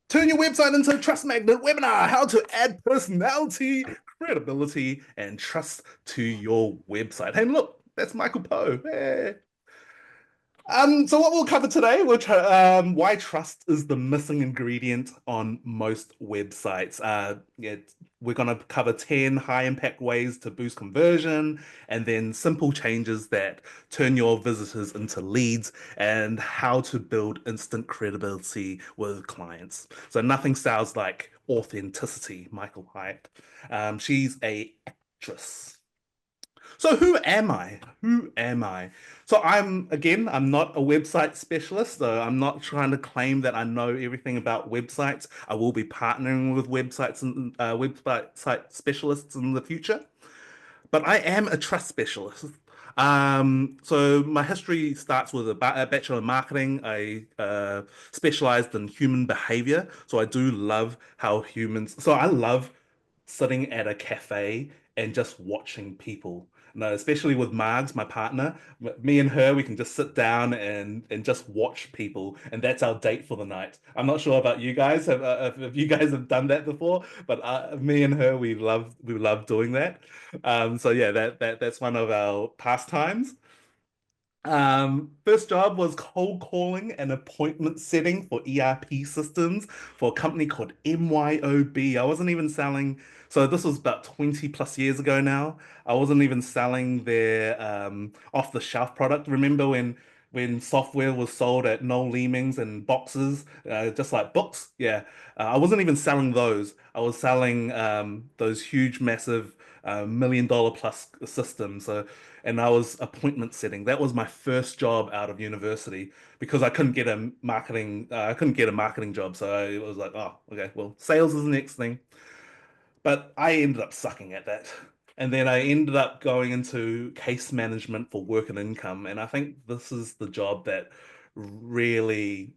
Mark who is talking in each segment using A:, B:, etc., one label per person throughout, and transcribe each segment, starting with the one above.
A: Turn your website into a trust magnet webinar. How to add personality, credibility, and trust to your website. Hey, look, that's Michael Poe. Hey. So what we'll cover today, which why trust is the missing ingredient on most websites. Yeah, we're going to cover 10 high impact ways to boost conversion, and then simple changes that turn your visitors into leads, and how to build instant credibility with clients. So nothing sounds like authenticity, Michael Hyatt. She's a actress. So who am I? Who am I? So I'm not a website specialist, so I'm not trying to claim that I know everything about websites. I will be partnering with websites and website site specialists in the future, but I am a trust specialist. So my history starts with a bachelor in marketing. I specialized in human behavior, so I do love how humans. So I love sitting at a cafe and just watching people. No, especially with Margs, my partner, me and her, we can just sit down and just watch people, and that's our date for the night. I'm not sure about you guys, if you guys have done that before, but me and her, we love doing that. So yeah, that's one of our pastimes. First job was cold calling and appointment setting for ERP systems for a company called MYOB. I wasn't even selling, so this was about 20 plus years ago now. I wasn't even selling their off-the-shelf product. Remember when software was sold at Noel Leeming's and boxes, just like books? Yeah. I wasn't even selling those. I was selling those huge, massive $1 million plus systems. And I was appointment setting. That was my first job out of university because I couldn't get a marketing job. So I was like, oh, okay, well, sales is the next thing. But I ended up sucking at that. And then I ended up going into case management for work and income. And I think this is the job that really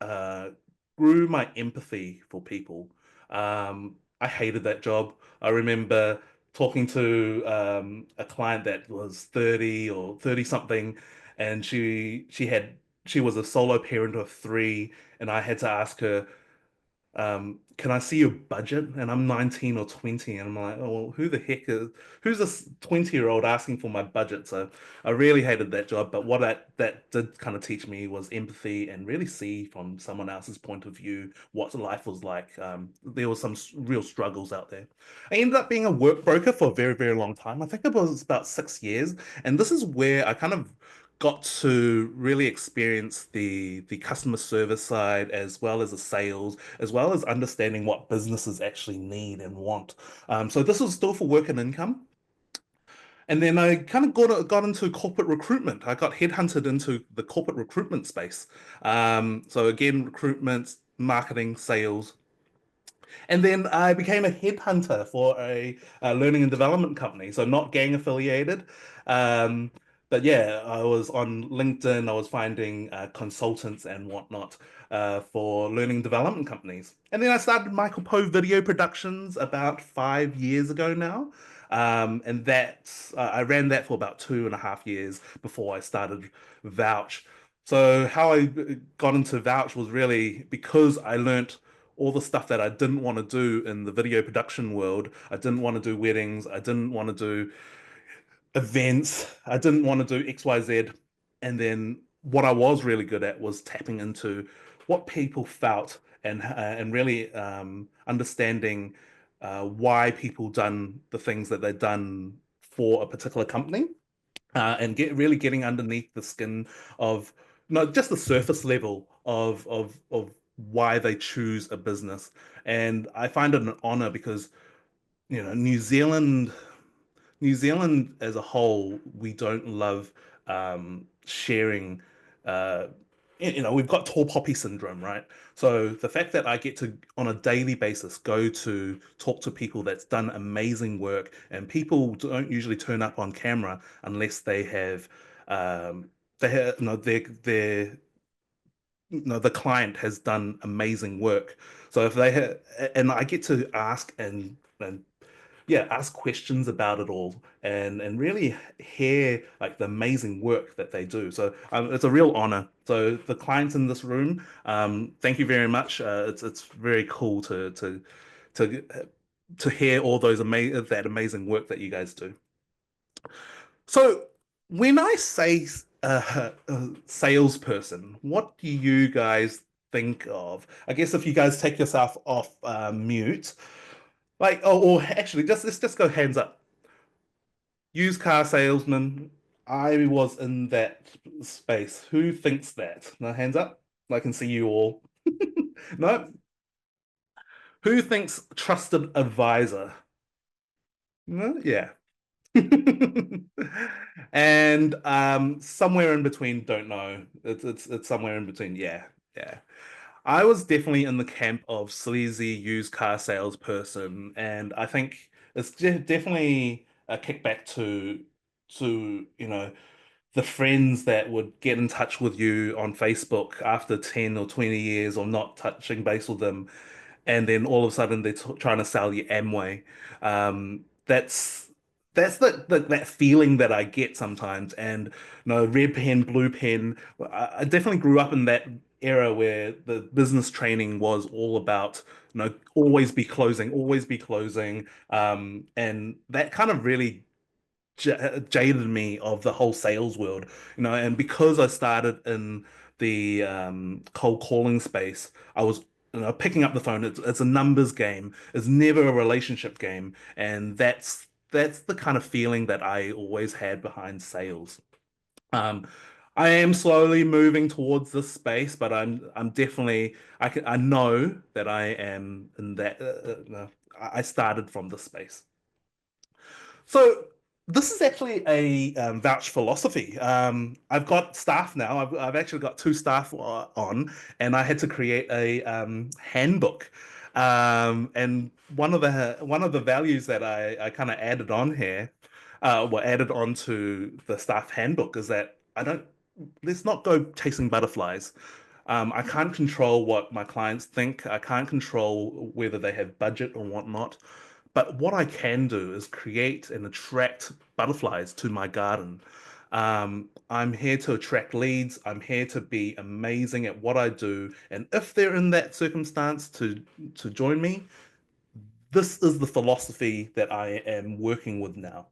A: uh, grew my empathy for people. I hated that job. I remember talking to a client that was 30 or 30 something, and she was a solo parent of three, and I had to ask her, can I see your budget? And I'm 19 or 20, and I'm like, oh, well, who's this 20-year-old asking for my budget? So I really hated that job. But what that did kind of teach me was empathy and really see from someone else's point of view what life was like. There was some real struggles out there. I ended up being a work broker for a very, very long time. I think it was about 6 years. And this is where I kind of got to really experience the customer service side as well as the sales, as well as understanding what businesses actually need and want. So this was still for work and income. And then I kind of got into corporate recruitment. I got headhunted into the corporate recruitment space. So again, recruitment, marketing, sales. And then I became a headhunter for a learning and development company. So not gang affiliated. Um, but yeah, I was on LinkedIn. I was finding consultants and whatnot for learning and development companies. And then I started Michael Poe Video Productions about 5 years ago now. And I ran that for about 2.5 years before I started Vouch. So how I got into Vouch was really because I learnt all the stuff that I didn't want to do in the video production world. I didn't want to do weddings. I didn't want to do events. I didn't want to do XYZ. And then what I was really good at was tapping into what people felt and really understanding why people done the things that they've done for a particular company and getting underneath the skin of not just the surface level of why they choose a business. And I find it an honor because New Zealand as a whole, we don't love sharing. Uh, we've got tall poppy syndrome, right? So the fact that I get to, on a daily basis, go to talk to people that's done amazing work, and people don't usually turn up on camera unless um, they have, no, their no, the client has done amazing work. So if they have, and I get to ask and yeah, ask questions about it all and really hear like the amazing work that they do. So it's a real honor. So the clients in this room, thank you very much. It's very cool to to hear all those amazing work that you guys do. So when I say salesperson, what do you guys think of? I guess if you guys take yourself off mute, like, or actually, just let's just go hands up. Used car salesman. I was in that space. Who thinks that? No, hands up. I can see you all. No. Who thinks trusted advisor? No, yeah. And somewhere in between, don't know. It's somewhere in between. Yeah, yeah. I was definitely in the camp of sleazy used car salesperson, and I think it's definitely a kickback to the friends that would get in touch with you on Facebook after 10 or 20 years or not touching base with them, and then all of a sudden they're trying to sell you Amway. That's that feeling that I get sometimes. And red pen, blue pen. I definitely grew up in that era where the business training was all about always be closing. And that kind of really jaded me of the whole sales world, and because I started in the cold calling space, I was, picking up the phone. It's a numbers game. It's never a relationship game, and that's the kind of feeling that I always had behind sales. Um, I am slowly moving towards this space, but I'm definitely I know that I am in that. I started from this space. So this is actually a Vouch philosophy. I've got staff now. I've actually got two staff on, and I had to create a handbook. And one of the values that I kind of added on here, added onto the staff handbook is that I don't let's not go chasing butterflies. I can't control what my clients think. I can't control whether they have budget or whatnot. But what I can do is create and attract butterflies to my garden. I'm here to attract leads. I'm here to be amazing at what I do. And if they're in that circumstance to join me, this is the philosophy that I am working with now.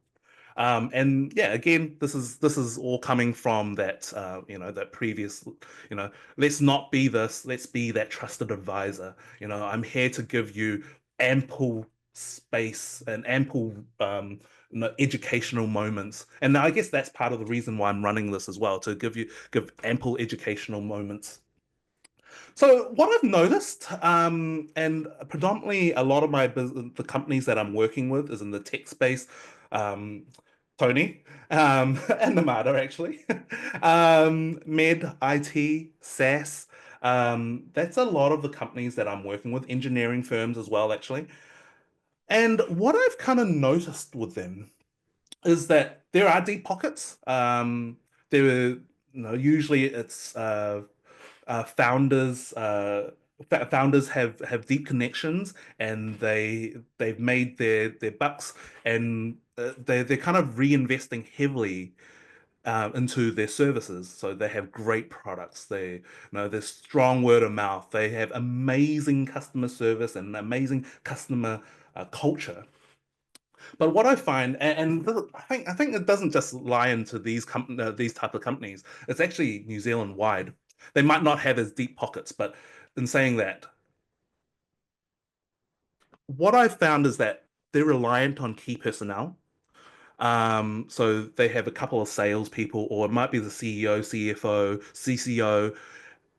A: And yeah, again, this is all coming from that that previous, let's not be this, let's be that trusted advisor. I'm here to give you ample space and ample educational moments. And I guess that's part of the reason why I'm running this as well, to give ample educational moments. So what I've noticed, and predominantly a lot of the companies that I'm working with is in the tech space, um, Tony, and Namada actually, Med, IT, SaaS. That's a lot of the companies that I'm working with, engineering firms as well, actually. And what I've kind of noticed with them is that there are deep pockets. Usually it's founders founders have deep connections, and they've made their bucks, and they're kind of reinvesting heavily into their services. So they have great products. There's strong word of mouth. They have amazing customer service and amazing customer culture. But what I find, I think it doesn't just lie into these type of companies. It's actually New Zealand wide. They might not have as deep pockets, but in saying that, what I've found is that they're reliant on key personnel. So they have a couple of salespeople, or it might be the CEO, CFO, CCO,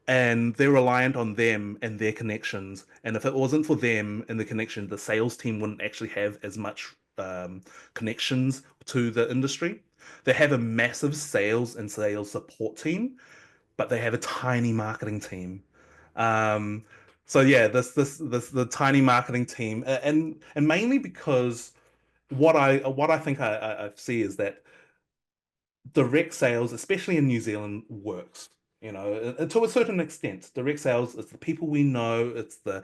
A: and they're reliant on them and their connections. And if it wasn't for them and the connection, the sales team wouldn't actually have as much connections to the industry. They have a massive sales and sales support team, but they have a tiny marketing team. Um, so yeah, this the tiny marketing team, and mainly because what I think I see is that direct sales, especially in New Zealand, works. To a certain extent, direct sales is the people we know. It's the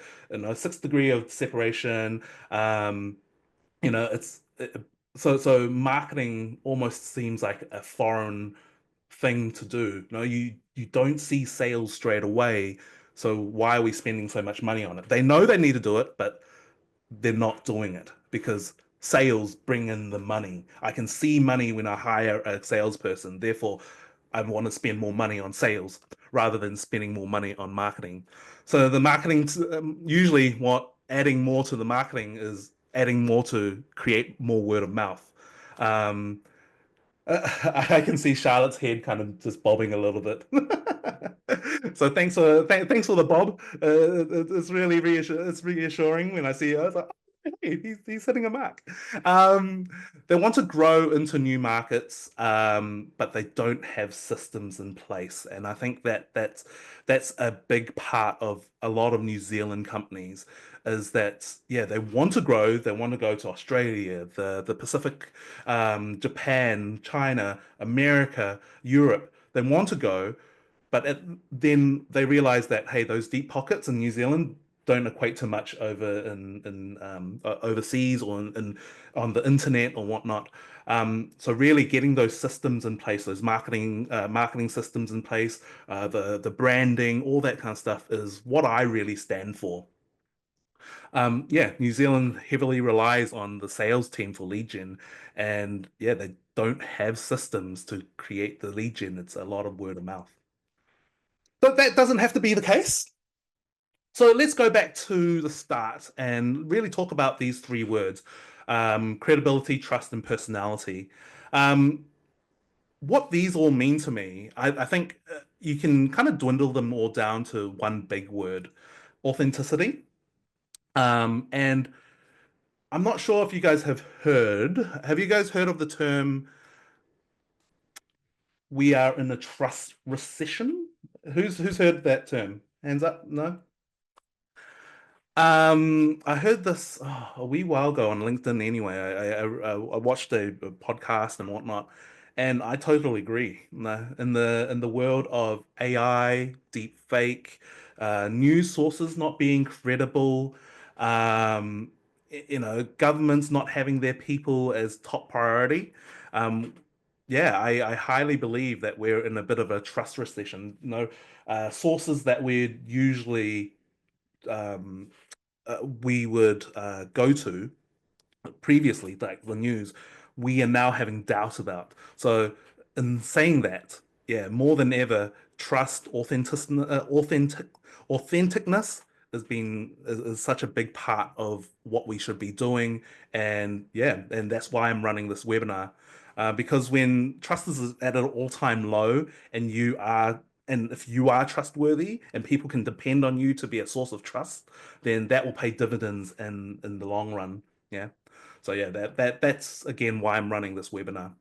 A: sixth degree of separation. Um, You know, so marketing almost seems like a foreign thing to do. No, you don't see sales straight away. So why are we spending so much money on it? They know they need to do it, but they're not doing it because sales bring in the money. I can see money when I hire a salesperson. Therefore, I want to spend more money on sales rather than spending more money on marketing. So the marketing, usually what adding more to the marketing is adding more to create more word of mouth. Um, I can see Charlotte's head kind of just bobbing a little bit. So thanks for the bob. It's really reassuring when I see her. It's like, oh, hey, he's hitting a mark. Um, they want to grow into new markets, but they don't have systems in place, and I think that's a big part of a lot of New Zealand companies. Is that yeah, they want to grow, they want to go to Australia, the Pacific, Japan, China, America, Europe. They want to go, but then they realize that, hey, those deep pockets in New Zealand don't equate to much over in overseas or on the internet or whatnot. So really getting those systems in place, those marketing systems in place, the branding, all that kind of stuff is what I really stand for. Yeah, New Zealand heavily relies on the sales team for lead gen, and yeah, they don't have systems to create the lead gen. It's a lot of word of mouth. But that doesn't have to be the case. So let's go back to the start and really talk about these three words, credibility, trust, and personality. Um, what these all mean to me, I think you can kind of dwindle them all down to one big word, authenticity. And I'm not sure if you guys have heard. Have you guys heard of the term "we are in a trust recession"? Who's heard that term? Hands up. No. I heard this a wee while ago on LinkedIn. Anyway, I watched a podcast and whatnot, and I totally agree. In the world of AI, deep fake, news sources not being credible, governments not having their people as top priority. Um, yeah, I highly believe that we're in a bit of a trust recession. Sources that we'd usually um, we would go to previously, like the news, we are now having doubt about. So, in saying that, yeah, more than ever, trust, authenticness is such a big part of what we should be doing, and yeah, and that's why I'm running this webinar. Because when trust is at an all-time low, and if you are trustworthy and people can depend on you to be a source of trust, then that will pay dividends in the long run. Yeah. So yeah, that's again why I'm running this webinar.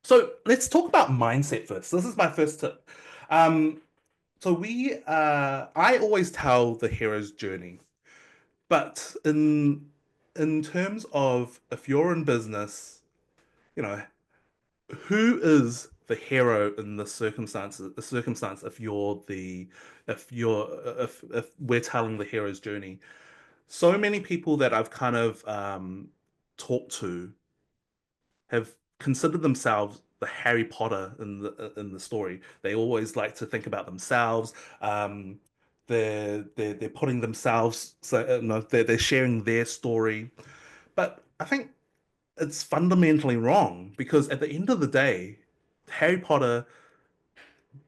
A: So let's talk about mindset first. This is my first tip. Um, I always tell the hero's journey, but in terms of if you're in business, you know, who is the hero in the circumstance if we're telling the hero's journey. So many people that I've kind of talked to have considered themselves the Harry Potter in the story. They always like to think about themselves. Um, they're putting themselves so no, they're sharing their story. But I think it's fundamentally wrong because at the end of the day, Harry Potter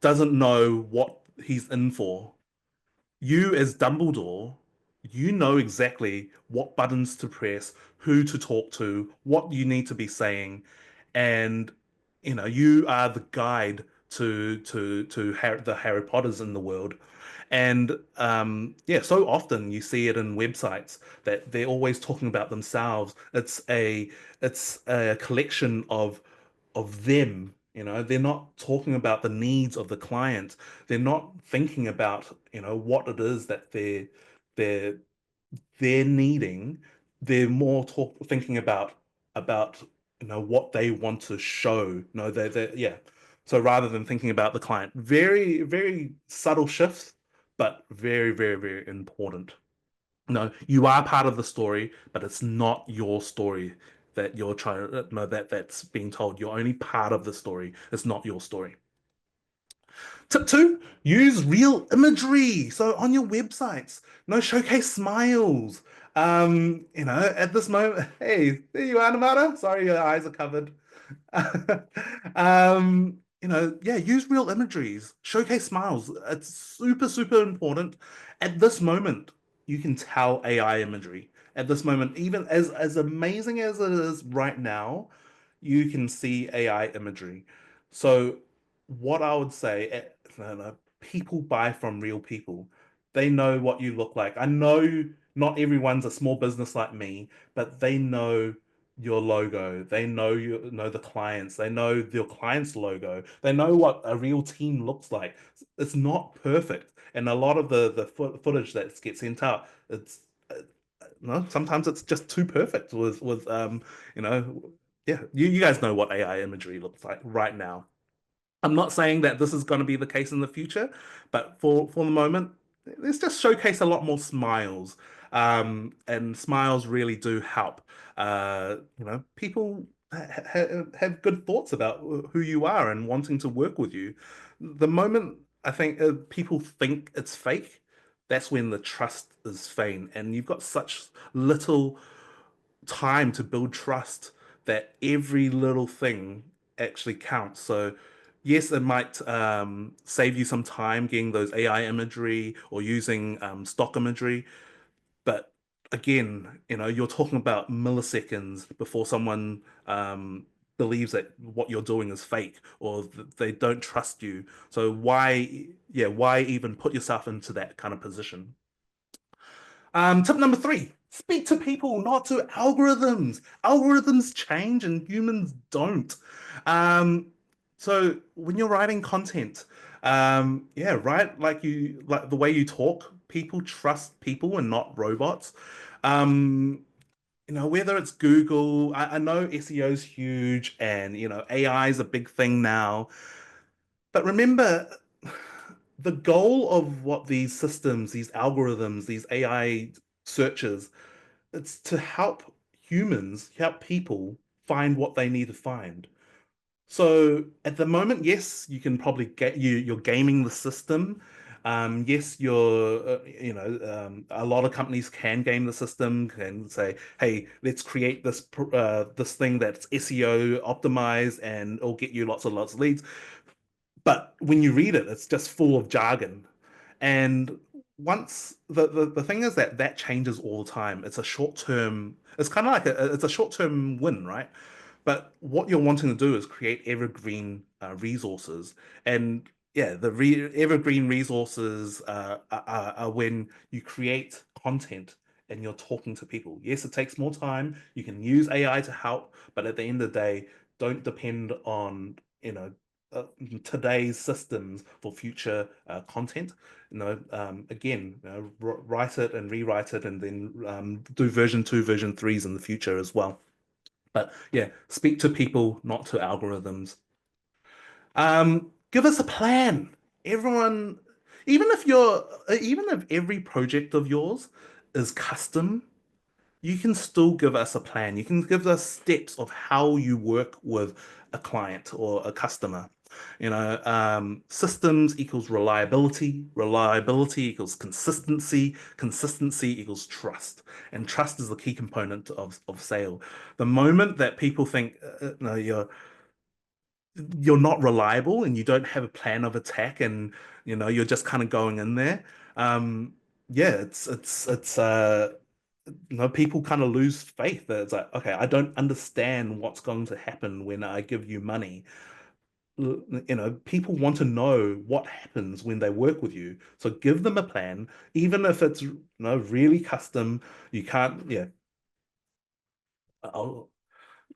A: doesn't know what he's in for. You as Dumbledore, you know exactly what buttons to press, who to talk to, what you need to be saying, and you are the guide to the Harry Potters in the world. And yeah, so often you see it in websites that they're always talking about themselves. It's a collection of them. They're not talking about the needs of the client. They're not thinking about, what it is that they're they're needing. They're more thinking about what they want to show. No, they yeah. So rather than thinking about the client, very, very subtle shifts, but very, very, very important. No, you are part of the story, but it's not your story that you're trying to, no, that's being told. You're only part of the story. It's not your story. Tip two, use real imagery. So on your websites, no showcase smiles. At this moment, hey, there you are, Namada. Sorry, your eyes are covered. Yeah, use real imageries, showcase smiles. It's super, super important. At this moment, you can tell AI imagery. At this moment, even as amazing as it is right now, you can see AI imagery. So, what I would say, no, no, people buy from real people. They know what you look like. I know not everyone's a small business like me, but they know your logo. They know the clients. They know your client's logo. They know what a real team looks like. It's not perfect, and a lot of the footage that gets sent out, it's no, sometimes it's just too perfect you know, yeah. You guys know what AI imagery looks like right now. I'm not saying that this is going to be the case in the future, but for the moment, let's just showcase a lot more smiles. And smiles really do help. People have good thoughts about who you are and wanting to work with you. The moment I think people think it's fake, that's when the trust is faint, and you've got such little time to build trust that every little thing actually counts. So, yes, it might save you some time getting those AI imagery or using stock imagery, but again, you're talking about milliseconds before someone believes that what you're doing is fake or they don't trust you. So why even put yourself into that kind of position? Tip number three, speak to people, not to algorithms. Algorithms change and humans don't. Um, so when you're writing content, yeah, write like the way you talk. People trust people and not robots. Um, whether it's Google, I know SEO is huge and AI is a big thing now. But remember, the goal of what these systems, these algorithms, these AI searches, it's to help people find what they need to find. So at the moment, yes, you can probably you're gaming the system. Yes, a lot of companies can game the system, can say, hey, let's create this thing that's SEO optimized and it'll get you lots of leads. But when you read it, it's just full of jargon. And once the thing is that changes all the time. It's a short term, it's kind of like it's a short term win, right? But what you're wanting to do is create evergreen resources. And yeah, the re evergreen resources are when you create content and you're talking to people. Yes, it takes more time. You can use AI to help, but at the end of the day, don't depend on, uh, today's systems for future content. Again, write it and rewrite it, and then do version two, version threes in the future as well. But yeah, speak to people, not to algorithms. Give us a plan. Everyone, even if every project of yours is custom, you can still give us a plan. You can give us steps of how you work with a client or a customer. Systems equals reliability, reliability equals consistency, consistency equals trust, and trust is the key component of sale. The moment that people think no, you're not reliable and you don't have a plan of attack, and you're just kind of going in there, yeah, people kind of lose faith that it's like, okay, I don't understand what's going to happen when I give you money. People want to know what happens when they work with you. So give them a plan, even if it's really custom. You can't, yeah. Oh,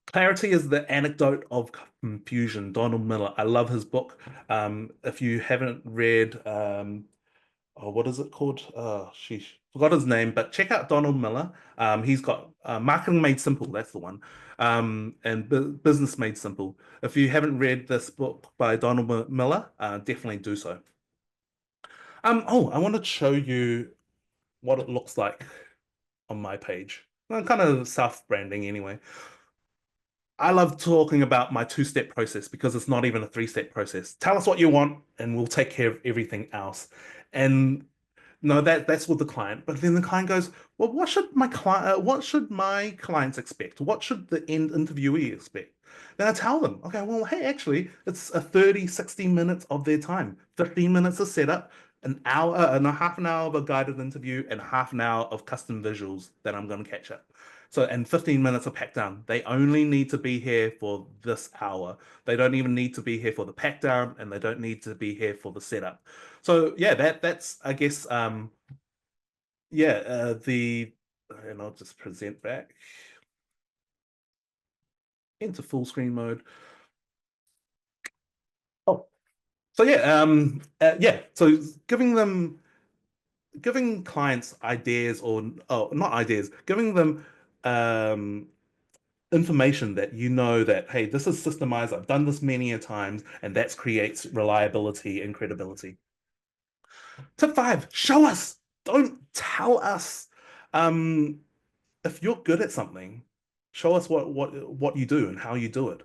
A: clarity is the anecdote of confusion. Donald Miller. I love his book. If you haven't read, what is it called? Oh, sheesh, forgot his name, but check out Donald Miller. He's got Marketing Made Simple, that's the one. And Business Made Simple. If you haven't read this book by Donald Miller, definitely do so. I want to show you what it looks like. on my page. I'm kind of self-branding anyway. I love talking about my two-step process because it's not even a three-step process. Tell us what you want, and we'll take care of everything else. And no, that's with the client. But then the client goes, "Well, what should my clients expect? What should the end interviewee expect?" Then I tell them, "Okay, well, hey, actually, it's a 30, 60 minutes of their time. 15 minutes of setup, an hour, and a half an hour of a guided interview, and half an hour of custom visuals that I'm going to catch up. So, and 15 minutes of pack down. They only need to be here for this hour. They don't even need to be here for the pack down, and they don't need to be here for the setup. So yeah, that's I guess yeah, the and I'll just present back into full screen mode. Oh, so yeah, yeah, so giving clients ideas or oh, not ideas, giving them um information that you know that hey, this is systemized, I've done this many a times, and that creates reliability and credibility. Tip five, show us. Don't tell us. Um, if you're good at something, show us what you do and how you do it.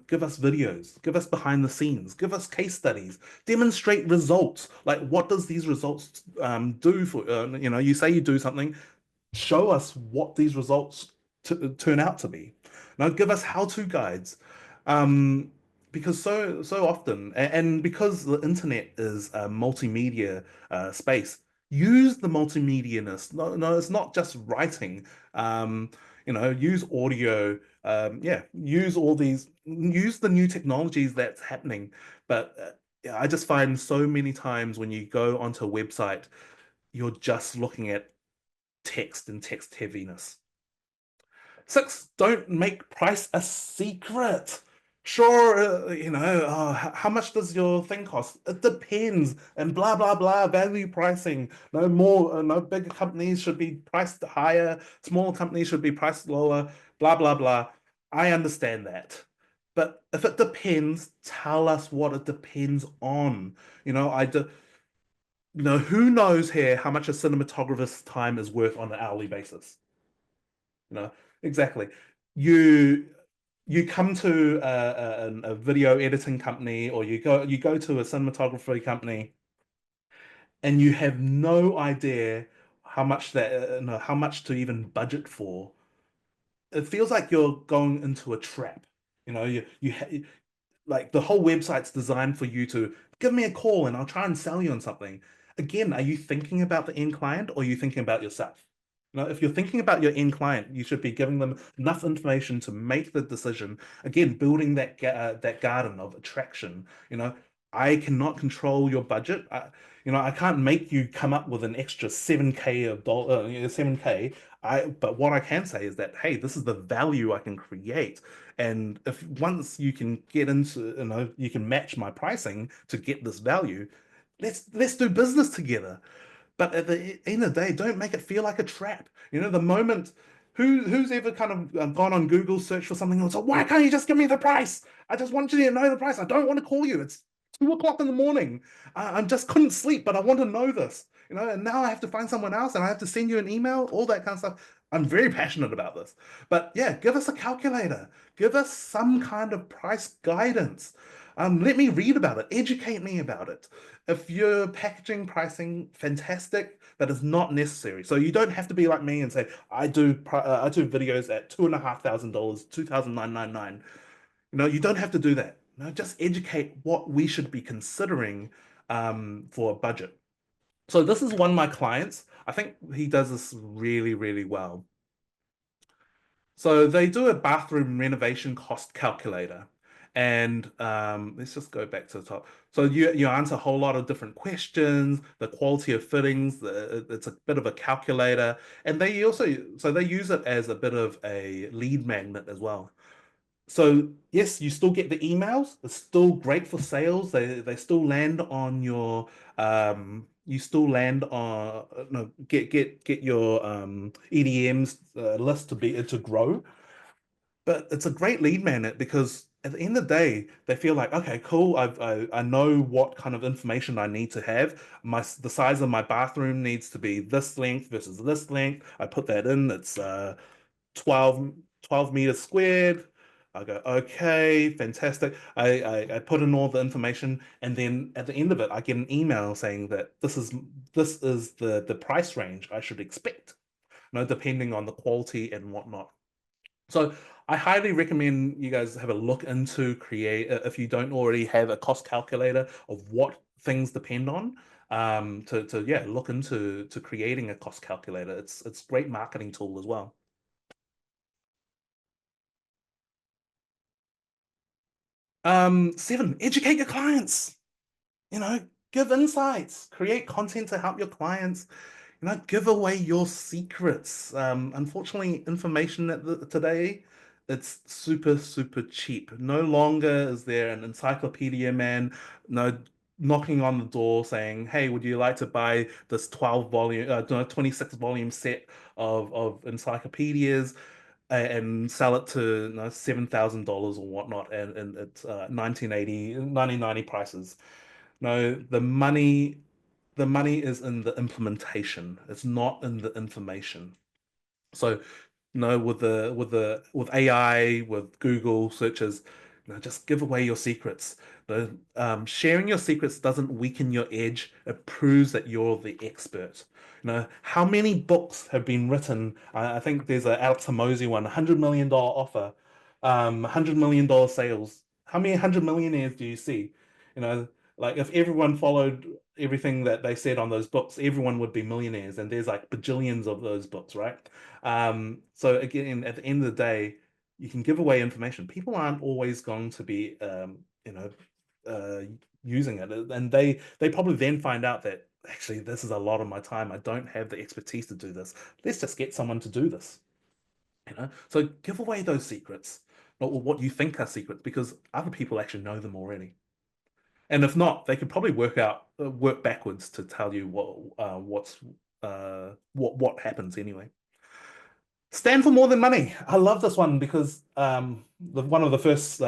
A: Give us videos, give us behind the scenes, give us case studies, demonstrate results. Like, what does these results do for you say you do something, show us what these results turn out to be. Now, give us how-to guides, um, because so often, and because the internet is a multimedia space, use the multimedia-ness. No, no, it's not just writing. Use audio. Yeah, use the new technologies that's happening. But yeah, I just find so many times when you go onto a website, you're just looking at text and text heaviness. Six, don't make price a secret. Sure, how much does your thing cost? It depends, and blah blah blah. Value pricing. No bigger companies should be priced higher. Smaller companies should be priced lower. Blah blah blah. I understand that, but if it depends, tell us what it depends on. You know, I do. Who knows here how much a cinematographer's time is worth on an hourly basis? Exactly. You you come to a video editing company, or you go to a cinematography company, and you have no idea how much to even budget for. It feels like you're going into a trap. Like the whole website's designed for you to give me a call and I'll try and sell you on something. Again, are you thinking about the end client, or are you thinking about yourself? If you're thinking about your end client, you should be giving them enough information to make the decision. Again, building that garden of attraction. I cannot control your budget. I can't make you come up with an extra 7K of dollar, 7K. But what I can say is that, hey, this is the value I can create. And if once you can get into, you can match my pricing to get this value, let's do business together. But at the end of the day, don't make it feel like a trap. The moment who's ever kind of gone on Google, search for something and so why can't you just give me the price? I just want you to know the price. I don't want to call you. It's 2 o'clock in the morning. I just couldn't sleep, but I want to know this. And now I have to find someone else and I have to send you an email, all that kind of stuff. I'm very passionate about this. But yeah, give us a calculator. Give us some kind of price guidance. Let me read about it. Educate me about it. If you're packaging pricing, fantastic, but it's not necessary. So you don't have to be like me and say, I do videos at $2,500, 2,999. You don't have to do that. No, just educate what we should be considering for a budget. So this is one of my clients. I think he does this really, really well. So they do a bathroom renovation cost calculator. And let's just go back to the top. So you answer a whole lot of different questions, the quality of fittings, it's a bit of a calculator. And they use it as a bit of a lead magnet as well. So yes, you still get the emails. It's still great for sales. They still land on your you still land on no get your EDMs list to grow. But it's a great lead magnet because at the end of the day, they feel like, okay, cool. I know what kind of information I need to have. The size of my bathroom needs to be this length versus this length. I put that in. It's 12 12 meters squared. I go, okay, fantastic. I put in all the information, and then at the end of it, I get an email saying that this is the price range I should expect, depending on the quality and whatnot. So I highly recommend you guys have a look into create if you don't already have a cost calculator of what things depend on. To yeah, look into to creating a cost calculator. It's a great marketing tool as well. 7, educate your clients. You know, give insights, create content to help your clients, give away your secrets. Unfortunately, information today, it's super, super cheap. No longer is there an encyclopedia man, no knocking on the door saying, "Hey, would you like to buy this 12 volume, no, 26 volume set of encyclopedias and sell it to $7,000 or whatnot, and it's 1980, 1990 prices." No, the money is in the implementation. It's not in the information. So, with AI, with Google searches, just give away your secrets. Sharing your secrets doesn't weaken your edge. It proves that you're the expert. How many books have been written? I think there's a Alex Hormozy one, $100 million offer, $100 million sales. How many 100 millionaires do you see? You know, like if everyone followed everything that they said on those books, everyone would be millionaires. And there's like bajillions of those books, right? So again, at the end of the day, you can give away information. People aren't always going to be, uh, using it, and they probably then find out that actually this is a lot of my time. I don't have the expertise to do this. Let's just get someone to do this. So give away those secrets, or what you think are secrets, because other people actually know them already. And if not, they could probably work backwards to tell you what happens anyway. Stand for more than money. I love this one because one of the first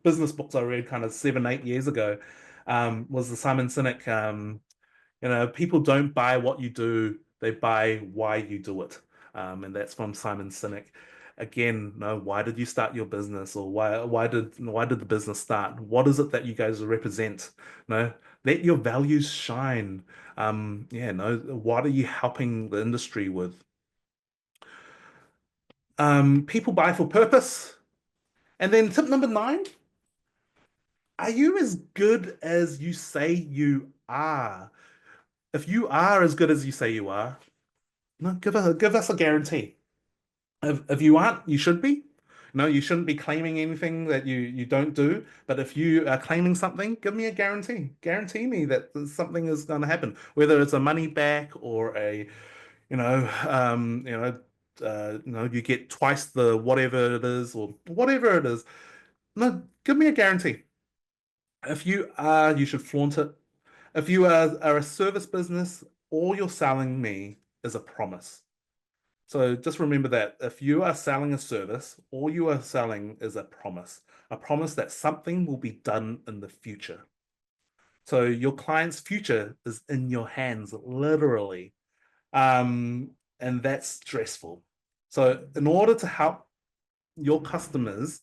A: business books I read kind of 7, 8 years ago was the Simon Sinek. People don't buy what you do, they buy why you do it. And that's from Simon Sinek. Again, no, why did you start your business, or why did the business start? What is it that you guys represent? No, let your values shine. Yeah, no, what are you helping the industry with? People buy for purpose. And then tip number 9, are you as good as you say you are? If you are as good as you say you are, no, give us a guarantee. If you aren't, you should be. No, you shouldn't be claiming anything that you don't do. But if you are claiming something, give me a guarantee. Guarantee me that something is going to happen, whether it's a money back or a, you know, you get twice the whatever it is or whatever it is. No, give me a guarantee. If you are, you should flaunt it. If you are a service business, all you're selling me is a promise. So just remember that if you are selling a service, all you are selling is a promise that something will be done in the future. So your client's future is in your hands, literally. And that's stressful. So in order to help your customers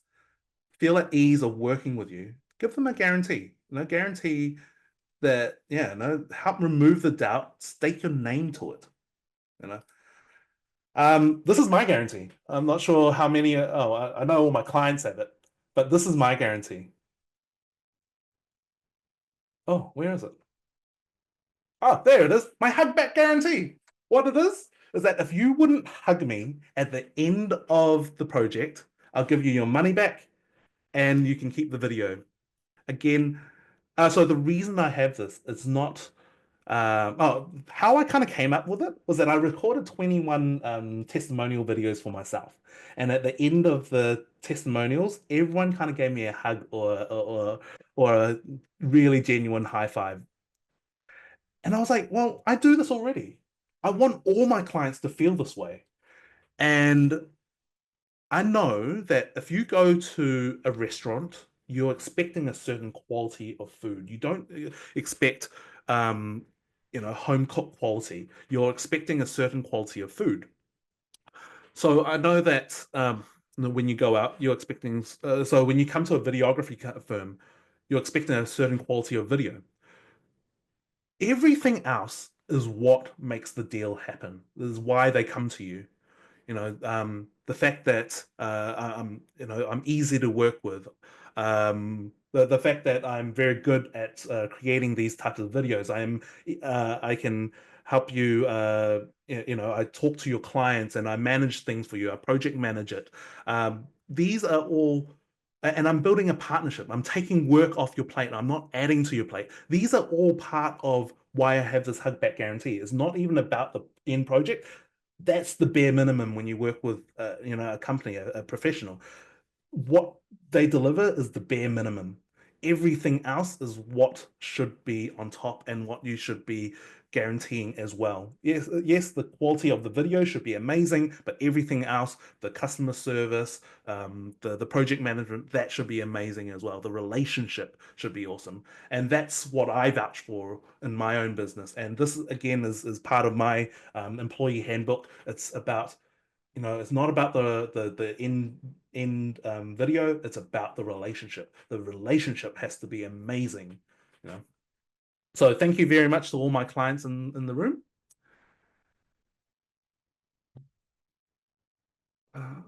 A: feel at ease of working with you, give them a guarantee. Guarantee that, yeah, help remove the doubt, stake your name to it. You know. This is my guarantee. I'm not sure how many. Oh, I know all my clients have it, but this is my guarantee. Oh, where is it? Oh, there it is. My hug back guarantee. What it is that if you wouldn't hug me at the end of the project, I'll give you your money back and you can keep the video. Again, so the reason I have this is not. How I kind of came up with it was that I recorded 21 testimonial videos for myself. And at the end of the testimonials, everyone kind of gave me a hug or a really genuine high five. And I was like, well, I do this already. I want all my clients to feel this way. And I know that if you go to a restaurant, you're expecting a certain quality of food. You don't expect, um, home cooked quality. You're expecting a certain quality of food. So I know that when you go out, you're expecting. So when you come to a videography firm, you're expecting a certain quality of video. Everything else is what makes the deal happen. This is why they come to you. The fact that I'm easy to work with, the fact that I'm very good at creating these types of videos. I can help you. I talk to your clients and I manage things for you. I project manage it. These are all. And I'm building a partnership. I'm taking work off your plate. I'm not adding to your plate. These are all part of why I have this hug back guarantee. It's not even about the end project. That's the bare minimum when you work with a company, a professional. What they deliver is the bare minimum. Everything else is what should be on top and what you should be guaranteeing as well. Yes, the quality of the video should be amazing, but everything else, the customer service, the project management, that should be amazing as well. The relationship should be awesome, and that's what I vouch for in my own business. And this again is part of my employee handbook. It's about it's not about the end video. It's about the relationship. The relationship has to be amazing. You know. So thank you very much to all my clients in the room. Uh,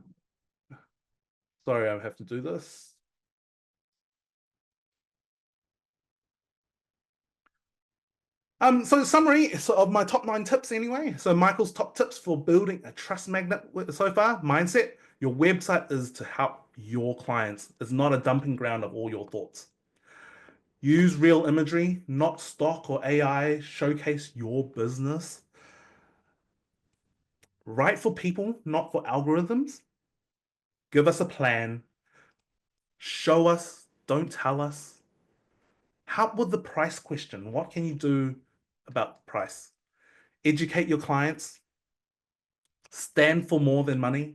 A: Sorry, I have to do this. So summary of my top 9 tips anyway. So Michael's top tips for building a trust magnet so far. Mindset. Your website is to help your clients. It's not a dumping ground of all your thoughts. Use real imagery, not stock or AI. Showcase your business. Write for people, not for algorithms. Give us a plan. Show us, don't tell us. Help with the price question. What can you do about price? Educate your clients. Stand for more than money.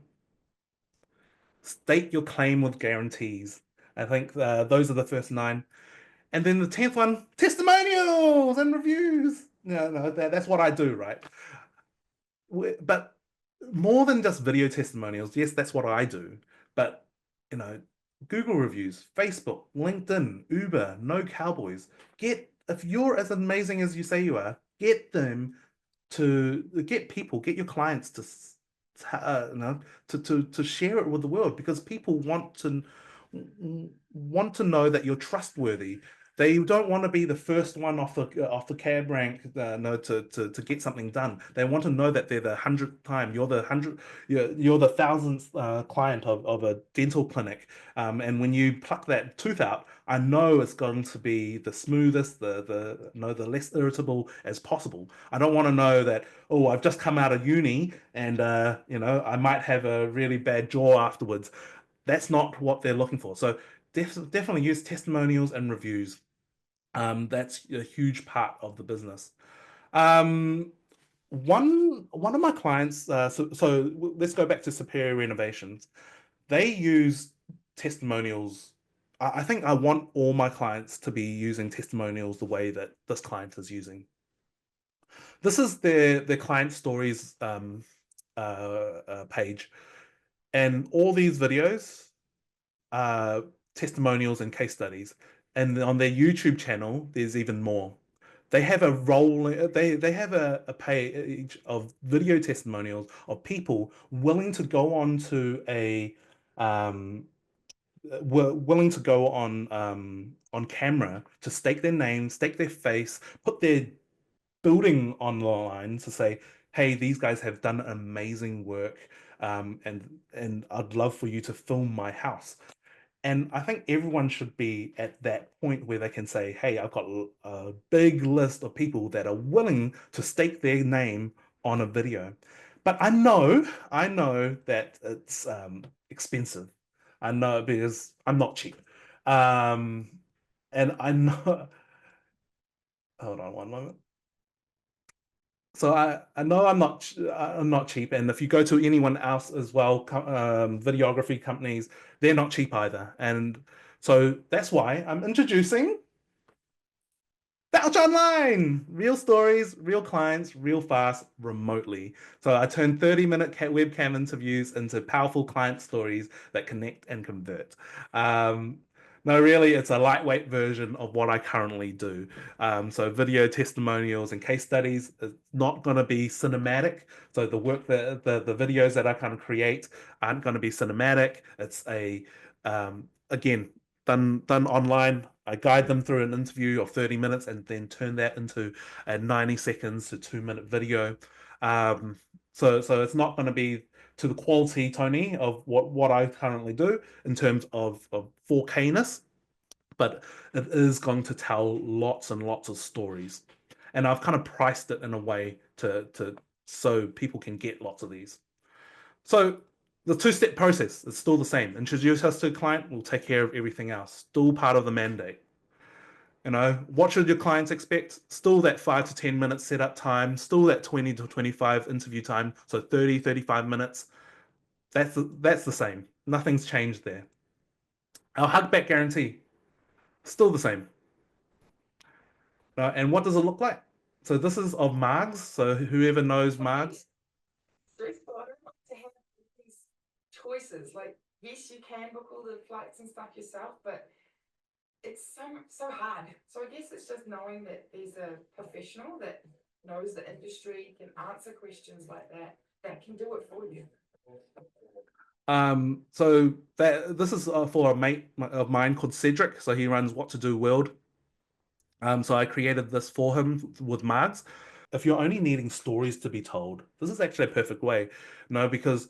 A: State your claim with guarantees. I think those are the first 9. And then the 10th one, testimonials and reviews. No, no, that's what I do, right? But more than just video testimonials, yes, that's what I do. But, you know, Google reviews, Facebook, LinkedIn, Uber, No Cowboys. If you're as amazing as you say you are, get them to get people, get your clients to share it with the world because people want to know that you're trustworthy. They don't want to be the first one off the cab rank, no, to get something done. They want to know that they're the 100th time. You're the 1,000th client of a dental clinic. And when you pluck that tooth out, I know it's going to be the smoothest, the less irritable as possible. I don't want to know that, oh, I've just come out of uni and I might have a really bad jaw afterwards. That's not what they're looking for. So definitely use testimonials and reviews. That's a huge part of the business. Um, one of my clients, so let's go back to Superior Renovations. They use testimonials. I think I want all my clients to be using testimonials the way that this client is using. This is their client stories page, and all these videos testimonials and case studies. And on their YouTube channel, there's even more. They have a role, they have a page of video testimonials of people willing to go on to um were willing to go on camera to stake their name, stake their face, put their building on the line to say, hey, these guys have done amazing work, and I'd love for you to film my house. And I think everyone should be at that point where they can say, hey, I've got a big list of people that are willing to stake their name on a video. But I know that it's expensive. I know because I'm not cheap. Um, and I know, hold on one moment. So I know I'm not cheap, and if you go to anyone else as well, videography companies, they're not cheap either. And so that's why I'm introducing Vouch Online. Real stories, real clients, real fast, remotely. So I turn 30-minute webcam interviews into powerful client stories that connect and convert. Um, no, really, it's a lightweight version of what I currently do. So video testimonials and case studies is not going to be cinematic. So the work that the videos that I kind of create aren't going to be cinematic. It's a again done online. I guide them through an interview of 30 minutes and then turn that into a 90 seconds to 2 minute video. Um, so it's not going to be to the quality, Tony, of what I currently do in terms of 4K-ness, but it is going to tell lots and lots of stories. And I've kind of priced it in a way to so people can get lots of these. So the two-step process is still the same. Introduce us to a client, we'll take care of everything else. Still part of the mandate. What should your clients expect? Still that 5 to 10 minutes setup time, still that 20 to 25 interview time, so 30, 35 minutes. That's the same. Nothing's changed there. Our hug back guarantee, still the same. And what does it look like? So this is of Margs. So whoever knows Margs,
B: Stressful. I don't like to have these choices. Like, yes, you can book all the flights and stuff yourself, but it's so hard. So I guess it's just knowing that there's a professional that knows the industry, can answer questions like that, that can do it for you.
A: So this is for a mate of mine called Cedric. So he runs What to Do World. So I created this for him with Margs. If you're only needing stories to be told, this is actually a perfect way. No, because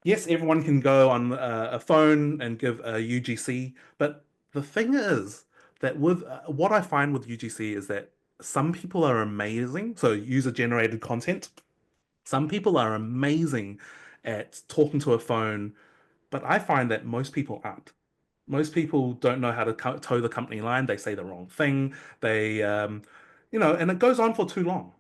A: yes, everyone can go on a phone and give a UGC, but the thing is that with what I find with UGC is that some people are amazing. So user-generated content. Some people are amazing at talking to a phone, but I find that most people aren't. Most people don't know how to toe the company line. They say the wrong thing. And it goes on for too long.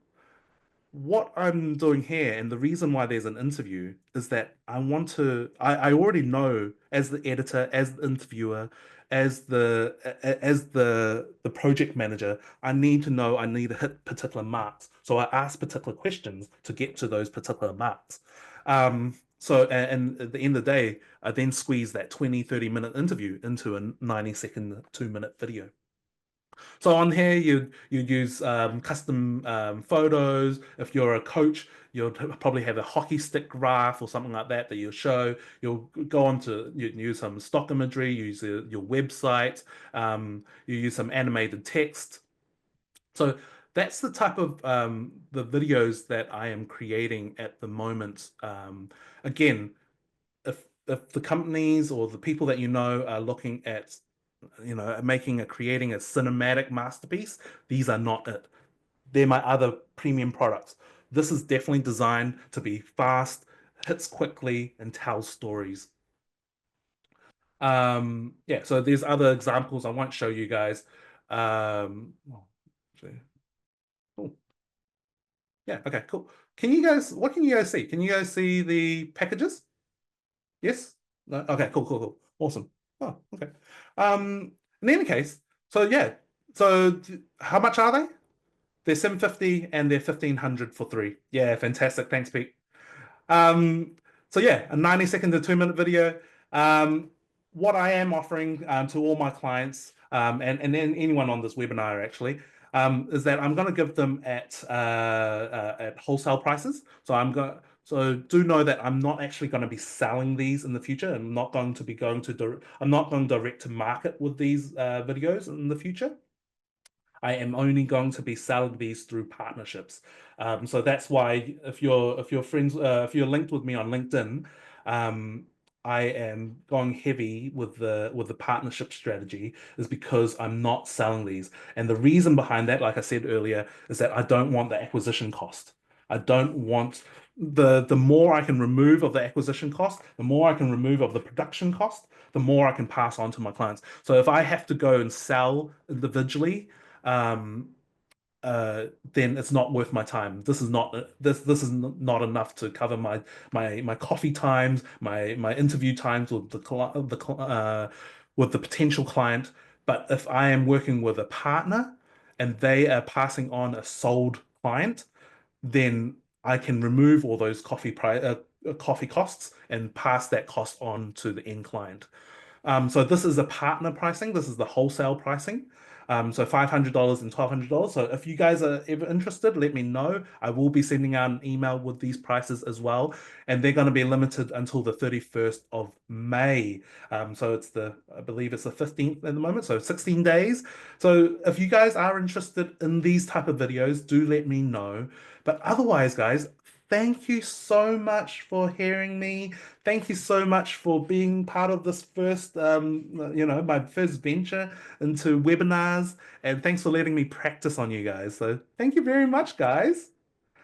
A: What I'm doing here, and the reason why there's an interview, is that I already know as the editor, as the interviewer, as the project manager, I need to know I need to hit particular marks. So I ask particular questions to get to those particular marks. And at the end of the day, I then squeeze that 20, 30-minute interview into a 90-second, 2-minute video. So on here, you'd use custom photos. If you're a coach, you'll probably have a hockey stick graph or something like that you'll show. You'll go on to use some stock imagery, use your website, you use some animated text. So that's the type of the videos that I am creating at the moment. Again, if the companies or the people that you know are looking at creating a cinematic masterpiece, these are not it. They're my other premium products. This is definitely designed to be fast, hits quickly, and tells stories. Yeah, so there's other examples I won't show you guys. Oh, actually, cool. Yeah, okay, cool. What can you guys see? Can you guys see the packages? Yes? No? Okay, cool, cool, cool. Awesome. Oh, okay. In any case, so yeah. So how much are they? They're 750 and they're 1500 for three. Yeah, fantastic. Thanks, Pete. Um, so yeah, a 90-second to 2-minute video. Um, what I am offering to all my clients and then anyone on this webinar actually is that I'm going to give them at wholesale prices. So do know that I'm not actually going to be selling these in the future. I'm not going direct to market with these videos in the future. I am only going to be selling these through partnerships. So that's why if you're linked with me on LinkedIn, um, I am going heavy with the partnership strategy is because I'm not selling these. And the reason behind that, like I said earlier, is that I don't want the acquisition cost. I don't want the more I can remove of the acquisition cost, the more I can remove of the production cost, the more I can pass on to my clients. So if I have to go and sell individually, um, then it's not worth my time. This is not enough to cover my coffee times, my interview times with with the potential client. But if I am working with a partner and they are passing on a sold client, then I can remove all those coffee costs and pass that cost on to the end client. So this is a partner pricing. This is the wholesale pricing. So $500 and $1,200. So if you guys are ever interested, let me know. I will be sending out an email with these prices as well, and they're going to be limited until the 31st of May. So I believe it's the 15th at the moment, so 16 days. So if you guys are interested in these type of videos, do let me know. But otherwise, guys, thank you so much for hearing me. Thank you so much for being part of this first, my first venture into webinars. And thanks for letting me practice on you guys. So thank you very much, guys.